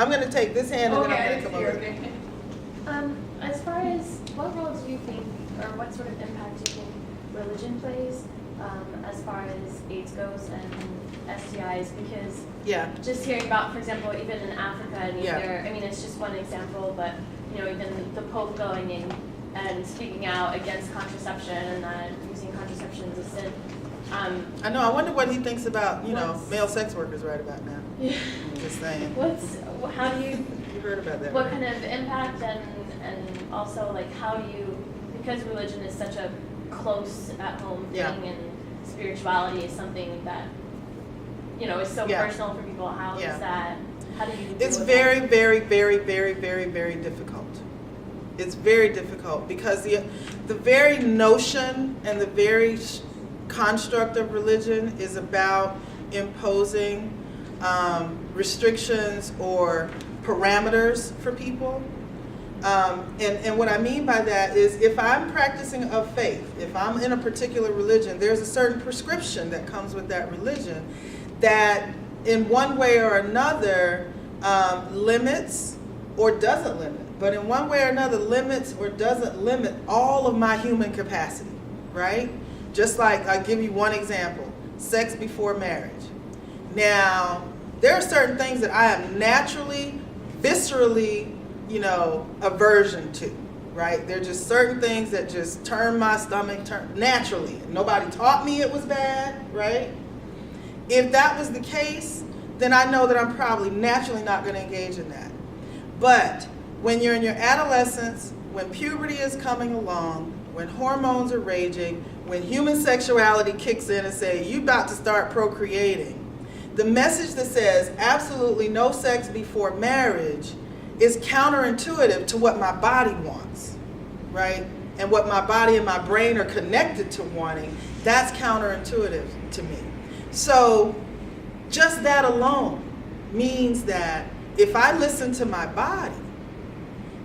I'm going to take this hand and then I'm going to come over. Okay. As far as what role do you think, or what sort of impact do you think religion plays as far as AIDS goes and STIs? Because Yeah. just hearing about, for example, even in Africa, and Yeah. either, I mean, it's just one example, but you know, even the Pope going in and speaking out against contraception and that using contraception as a sin. I know. I wonder what he thinks about, you know, What's- male sex workers right about now. Yeah. I'm just saying. How do you? You heard about that, What right? kind of impact and also like how do you, because religion is such a close at home thing Yeah. and spirituality is something that, you know, is so Yeah. personal for people, how Yeah. does that, how do you deal It's with very, that? very, very, very, very, very difficult. It's very difficult because the very notion and the very construct of religion is about imposing restrictions or parameters for people. And what I mean by that is if I'm practicing of faith, if I'm in a particular religion, there's a certain prescription that comes with that religion that in one way or another limits or doesn't limit, but in one way or another limits or doesn't limit all of my human capacity, right? Just like, I'll give you one example, sex before marriage. Now, there are certain things that I am naturally, viscerally, aversion to, right? There are just certain things that just turn my stomach naturally. Nobody taught me it was bad, right? If that was the case, then I know that I'm probably naturally not going to engage in that. But when you're in your adolescence, when puberty is coming along, when hormones are raging, when human sexuality kicks in and say, you about to start procreating, the message that says absolutely no sex before marriage is counterintuitive to what my body wants, right? And what my body and my brain are connected to wanting, that's counterintuitive to me. So just that alone means that if I listen to my body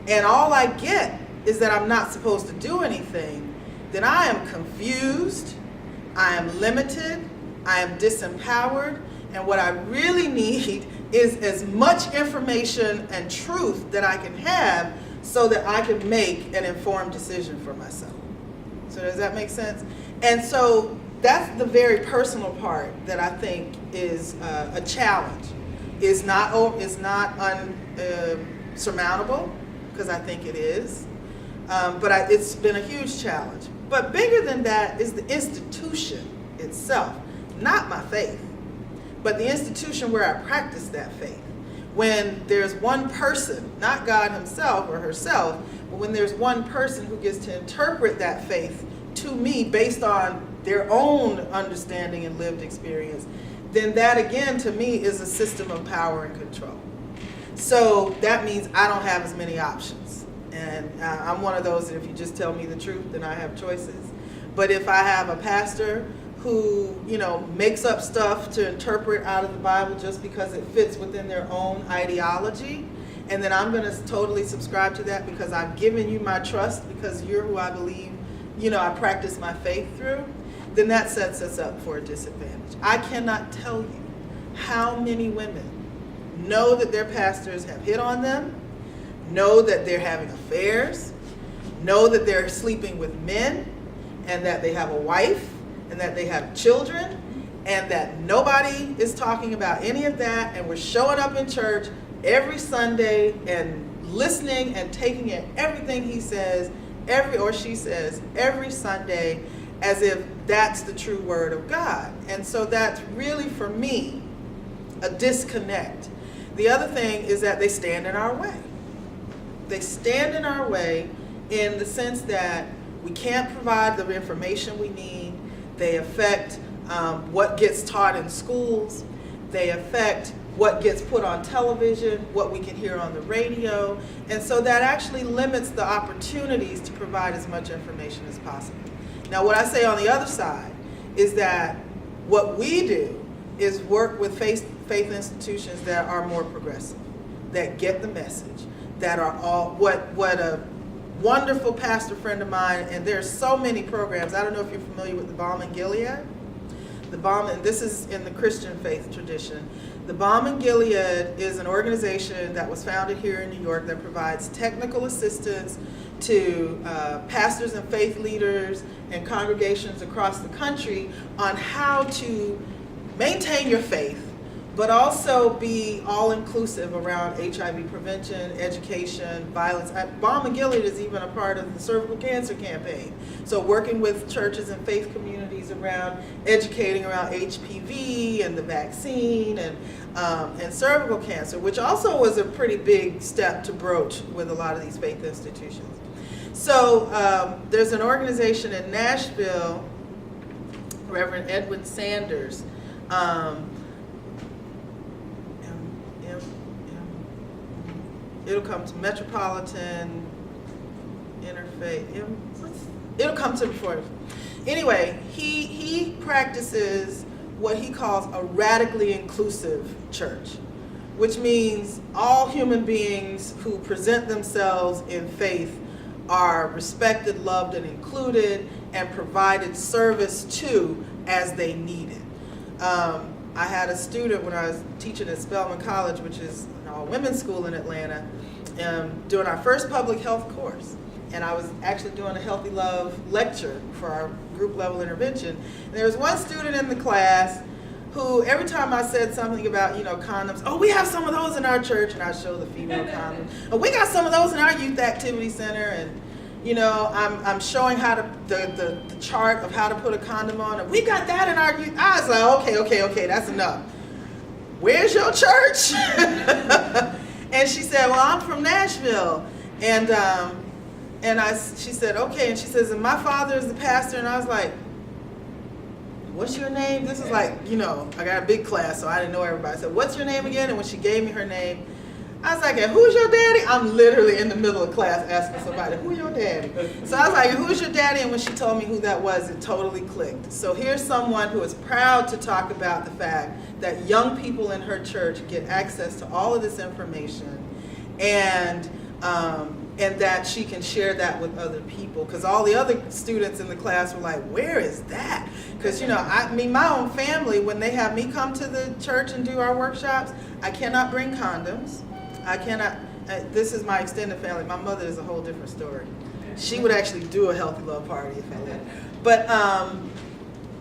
and all I get is that I'm not supposed to do anything, then I am confused, I am limited, I am disempowered, and what I really need is as much information and truth that I can have so that I can make an informed decision for myself. So does that make sense? And so that's the very personal part that I think is a challenge. It's not unsurmountable, because I think it is, but it's been a huge challenge. But bigger than that is the institution itself, not my faith, but the institution where I practice that faith. When there's one person, not God himself or herself, but when there's one person who gets to interpret that faith to me based on their own understanding and lived experience, then that again to me is a system of power and control. So that means I don't have as many options. And I'm one of those that if you just tell me the truth, then I have choices. But if I have a pastor who, makes up stuff to interpret out of the Bible just because it fits within their own ideology, and then I'm going to totally subscribe to that because I've given you my trust because you're who I believe, I practice my faith through, then that sets us up for a disadvantage. I cannot tell you how many women know that their pastors have hit on them, know that they're having affairs, know that they're sleeping with men, and that they have a wife, and that they have children, and that nobody is talking about any of that, and we're showing up in church every Sunday and listening and taking in everything he says, or she says, every Sunday, as if that's the true word of God. And so that's really, for me, a disconnect. The other thing is that they stand in our way. They stand in our way in the sense that we can't provide the information we need. They affect what gets taught in schools. They affect what gets put on television, what we can hear on the radio. And so that actually limits the opportunities to provide as much information as possible. Now, what I say on the other side is that what we do is work with faith institutions that are more progressive, that get the message, that are all, what a wonderful pastor friend of mine, and there's so many programs. I don't know if you're familiar with the Balm in Gilead. the Balm, and this is in the Christian faith tradition, the Balm in Gilead is an organization that was founded here in New York that provides technical assistance to pastors and faith leaders and congregations across the country on how to maintain your faith, but also be all-inclusive around HIV prevention, education, violence. Balm in Gilead is even a part of the cervical cancer campaign. So working with churches and faith communities around educating around HPV and the vaccine and cervical cancer, which also was a pretty big step to broach with a lot of these faith institutions. So there's an organization in Nashville, Reverend Edwin Sanders, it'll come to Metropolitan Interfaith. It'll come to before. Anyway, he practices what he calls a radically inclusive church, which means all human beings who present themselves in faith are respected, loved, and included, and provided service to as they need it. I had a student when I was teaching at Spelman College, which is an all-women's school in Atlanta, doing our first public health course. And I was actually doing a Healthy Love lecture for our group level intervention. And there was one student in the class who every time I said something about, condoms, oh, we have some of those in our church, and I show the female condom. Oh, we got some of those in our youth activity center, and I'm showing how to the chart of how to put a condom on, and we got that in our youth. I was like, okay, that's enough. Where's your church? And she said, well, I'm from Nashville, and she said, okay, and she says, and my father is the pastor, and I was like, what's your name? This is like, I got a big class, so I didn't know everybody. I said, what's your name again? And when she gave me her name, I was like, and who's your daddy? I'm literally in the middle of class asking somebody, who's your daddy? So I was like, who's your daddy? And when she told me who that was, it totally clicked. So here's someone who is proud to talk about the fact that young people in her church get access to all of this information, and that she can share that with other people. Because all the other students in the class were like, where is that? Because, my own family, when they have me come to the church and do our workshops, I cannot bring condoms. I cannot, this is my extended family. My mother is a whole different story. She would actually do a Healthy Love party if I let her.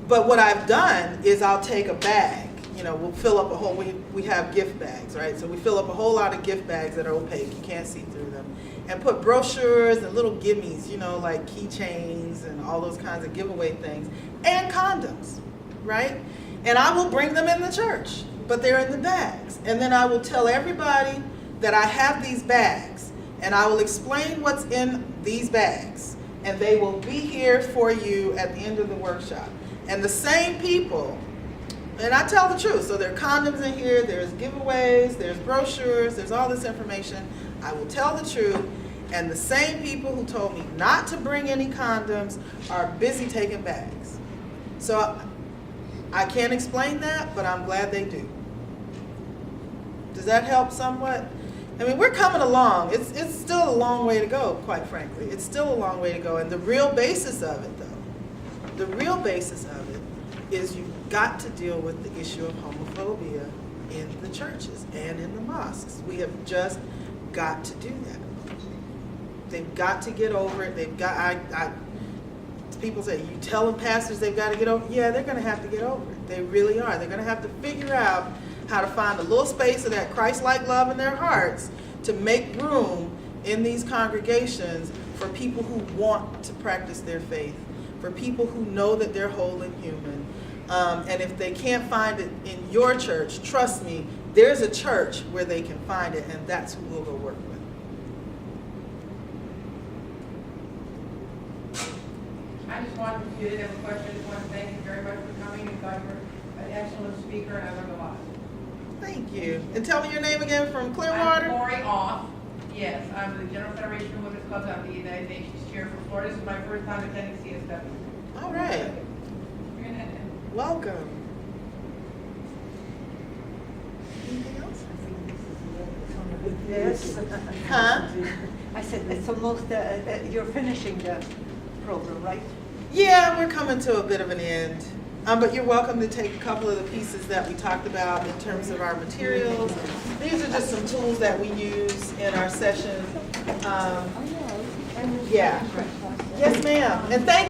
But what I've done is I'll take a bag. We'll fill up a whole, we have gift bags, right? So we fill up a whole lot of gift bags that are opaque. You can't see through them. And put brochures and little gimmies, like keychains and all those kinds of giveaway things. And condoms, right? And I will bring them in the church, but they're in the bags. And then I will tell everybody that I have these bags, and I will explain what's in these bags. And they will be here for you at the end of the workshop. And the same people, and I tell the truth, so there are condoms in here, there's giveaways, there's brochures, there's all this information. I will tell the truth, and the same people who told me not to bring any condoms are busy taking bags. So I can't explain that, but I'm glad they do. Does that help somewhat? We're coming along. It's still a long way to go, quite frankly. It's still a long way to go. And the real basis of it, though, is you've got to deal with the issue of homophobia in the churches and in the mosques. We have just got to do that. They've got to get over it. They've got, people say, you telling pastors they've got to get over it? Yeah, they're going to have to get over it. They really are. They're going to have to figure out how to find a little space of that Christ-like love in their hearts to make room in these congregations for people who want to practice their faith, for people who know that they're whole and human. And if they can't find it in your church, trust me, there's a church where they can find it, and that's who we'll go work with. I just wanted, if you didn't have a question, I just want to thank you very much for coming. You guys were an excellent speaker, and I learned a lot. Thank you. And tell me your name again from Clearwater. I'm Lori Off. Yes, I'm the General Federation of Women's Clubs. I'm the United Nations Chair for Florida. This is my first time attending CSW. All right. Welcome. Anything else? Yes. Huh? I said it's almost, you're finishing the program, right? Yeah, we're coming to a bit of an end. But you're welcome to take a couple of the pieces that we talked about in terms of our materials. These are just some tools that we use in our session. Yeah. Yes, ma'am. And thank